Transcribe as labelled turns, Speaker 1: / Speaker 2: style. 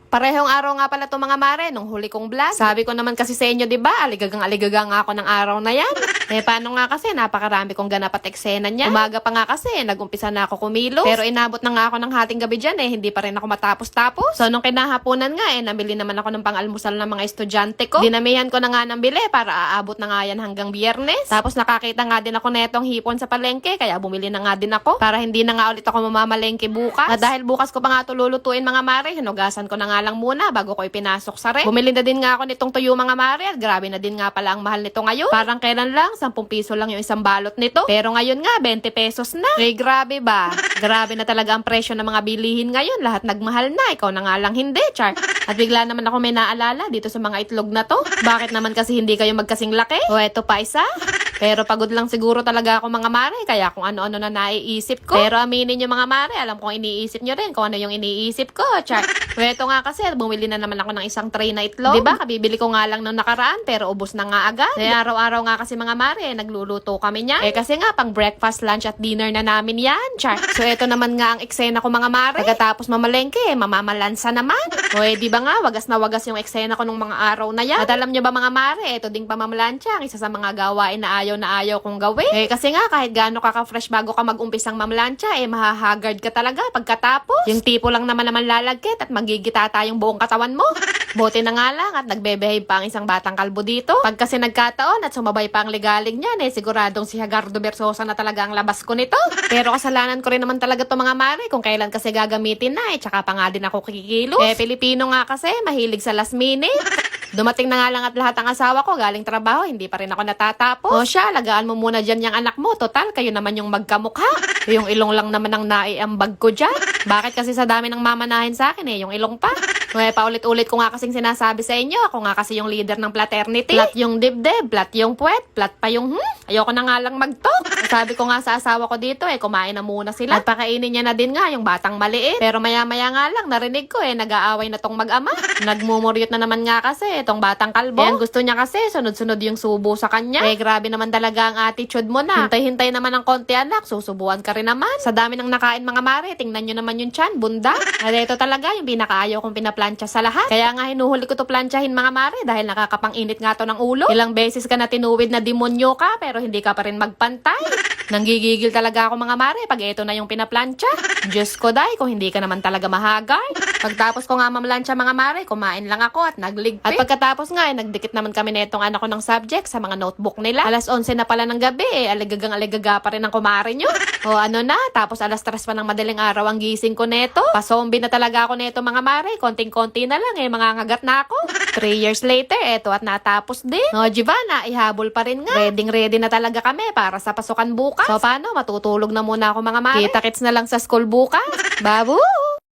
Speaker 1: Parehong araw nga pala to mga mare, nung huli kong vlog. Sabi ko naman kasi sa inyo, diba, aligagang nga ako ng araw na yan. Paano nga kasi, napakarami kong ganap at eksena niya. Umaga pa nga kasi, nagumpisa na ako kumilos. Pero inabot na nga ako ng hating gabi dyan hindi pa rin ako matapos-tapos. So nung kinahaponan nga namili naman ako ng pang-almusal ng mga estudyante ko. Dinamihan ko na nga ng bili para aabot na nga yan hanggang Biyernes. Tapos nakakita nga din ako netong hipon sa palengke, kaya bumili na nga din ako para hindi na nga ulit ako mamamalengke bukas. At dahil bukas ko pa nga ito lulutuin mga mare, hinugasan ko na nga lang muna bago ko ipinasok sa ref. Bumili na din nga ako nitong tuyo mga mare at grabe na din nga pala ang mahal nito ngayon. Parang kailan lang, 10 piso lang yung isang balot nito. Pero ngayon nga, 20 pesos na. Grabe ba? Grabe na talaga ang presyo ng mga bilihin ngayon. Lahat nagmahal na. Ikaw na nga lang hindi, char. At bigla naman ako may naalala dito sa mga itlog na to. Bakit naman kasi hindi kayo magkasing laki? O eto pa isa. Pero pagod lang siguro talaga ako mga mare, kaya kung ano-ano na naiisip ko. Pero aminin nyo mga mare, alam kong iniisip nyo rin kung ano yung iniisip ko, char. Ito nga kasi, bumili na naman ako ng isang tray na itlog. Diba? Kabibili ko nga lang nung nakaraan, pero ubos na nga agad. Araw-araw nga kasi mga mare, nagluluto kami niya. Kasi nga, pang breakfast, lunch at dinner na namin yan, char. So ito naman nga ang eksena ko mga mare. Pagkatapos mamalengke, mamamalansa naman. O di ba nga, wagas na wagas yung eksena ko nung mga araw na yan. At alam nyo ba mga mare, ito ding pamamalansya, ang isa sa mga gawain na ayaw kong gawin. Kasi nga, kahit gaano ka ka-fresh bago ka mag-umpisang mamlansya, mahahagard ka talaga pagkatapos. Yung tipo lang naman lalagkit at magigitata yung buong katawan mo. Buti na nga lang at nagbebehave pa ang isang batang kalbo dito. Pag kasi nagkataon at sumabay pa ang ligalig niyan, siguradong si Hagardo Bersosa na talaga ang labas ko nito. Pero kasalanan ko rin naman talaga to mga mare kung kailan kasi gagamitin na tsaka pa nga din ako kikilos. Pilipino nga kasi, mahilig sa last minute. Dumating na nga lang at lahat ang asawa ko galing trabaho, hindi pa rin ako natatapos. O siya, lagaan mo muna dyan yung anak mo. Total, kayo naman yung magkamukha. Yung ilong lang naman ang naiambag ko dyan. Bakit kasi sa dami ng mamanahin sa akin yung ilong pa? Paulit-ulit ko nga kasing sinasabi sa inyo, ako nga kasi yung leader ng fraternity. Plat yung dibdib, plat yung puwet, plat pa yung ayoko na nga lang mag-talk. Sabi ko nga sa asawa ko dito, kumain na muna sila. At pakainin niya na din nga yung batang maliit. Pero maya-maya nga lang, narinig ko nag-aaway na tong mag-ama. Nagmumuryot na naman nga kasi itong batang kalbo. Ang gusto niya kasi, sunod-sunod yung subo sa kanya. Grabe naman talaga ang attitude mo na. Hintay-hintay naman ng konti anak, susubuan ka rin naman. Sa dami ng nakain mga mare, tingnan nyo naman yung tiyan, bunda. At ito talaga yung pinakaayaw kong pinaplansya sa lahat. Kaya nga hinuhuli ko to plansyahin mga mare dahil nakakapang-init nga to ng ulo. Ilang beses ka na tinuwid na demonyo ka pero hindi ka pa rin magpantay. Nanggigigil talaga ako mga mare pag ito na yung pinaplansya. Diyos ko day, kung hindi ka naman talaga mahagay. Pagtapos ko nga mamlansya mga mare, kumain lang ako at nagligpit. At pagkatapos nga, nagdikit naman kami netong anak ko ng subject sa mga notebook nila. Alas 11 na pala ng gabi, aligagang-aligaga pa rin ang kumare nyo. O ano na, tapos alas 3 pa ng madaling araw ang gising ko neto. Pasombi na talaga ako neto mga mare, konting-konti na lang mga ngagat na ako. 3 years later, eto at natapos din. O Giovanna, ihabol pa rin nga. Ready na talaga kami para sa pasukan bukas. So paano, matutulog na muna ako mga mare. Kita-kits na lang sa school bukas. Babu!